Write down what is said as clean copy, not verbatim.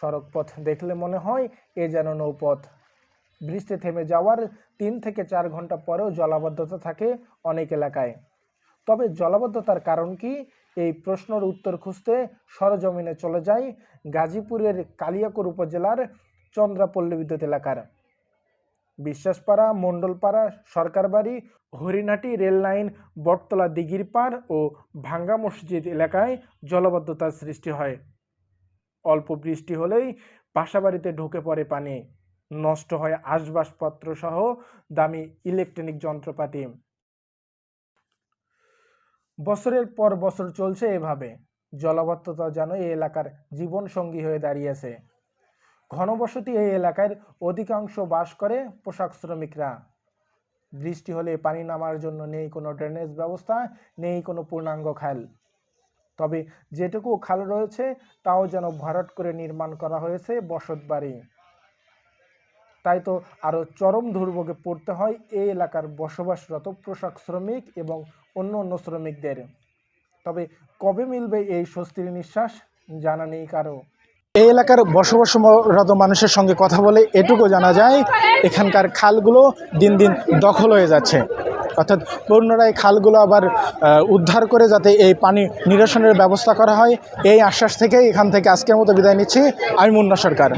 সড়ক পথ দেখলে মনে হয় এ যেন নৌপথ। বৃষ্টি থেমে যাওয়ার 3 থেকে 4 ঘন্টা পরেও জলাবদ্ধতা থাকে অনেক এলাকায়। তবে জলাবদ্ধতার কারণ কি, এই প্রশ্নের উত্তর খুঁজতে সরজমিনে চলে যায় গাজীপুরের কালিয়াকৈর উপজেলার চন্দ্রাপল্লী বিদ্যুৎ এলাকার। বিশ্বাসপাড়া, মণ্ডলপাড়া, সরকারবাড়ি, হরিণাটি রেল লাইন, বটতলা দিঘির পাড় ও ভাঙ্গা মসজিদ এলাকায় জলাবদ্ধতার সৃষ্টি হয়। অল্প বৃষ্টি হলেই বাসাবাড়িতে ঢুকে পড়ে পানি, নষ্ট হয় আসবাবপত্র সহ দামি ইলেকট্রনিক যন্ত্রপাতি। বছরের পর বছর চলছে এভাবে। জলাবদ্ধতা যেন এই এলাকার জীবন সঙ্গী হয়ে দাঁড়িয়েছে। ঘনবসতি এই এলাকার অধিকাংশ বাস করে পোশাক শ্রমিকরা। বৃষ্টি হলে পানি নামার জন্য নেই কোনো ড্রেনেজ ব্যবস্থা, নেই কোনো পূর্ণাঙ্গ খাল। তবে যেটুকু খাল রয়েছে তাও যেন ভরাট করে নির্মাণ করা হয়েছে বসত বাড়ি। তাই তো আরও চরম দুর্ভোগে পড়তে হয় এই এলাকার বসবাসরত পোশাক শ্রমিক এবং অন্য শ্রমিকদের। তবে কবে মিলবে এই স্বস্তির নিঃশ্বাস জানা নেই কারো। এই এলাকার বসবাসরত মানুষের সঙ্গে কথা বলে এটুকু জানা যায়, এখানকার খালগুলো দিন দিন দখল হয়ে যাচ্ছে। অর্থাৎ পুনরায় খালগুলো আবার উদ্ধার করে যাতে এই পানি নিরসনের ব্যবস্থা করা হয়, এই আশ্বাস থেকে এখান থেকে আজকের মতো বিদায় নিচ্ছি আমি মুন্না সরকার।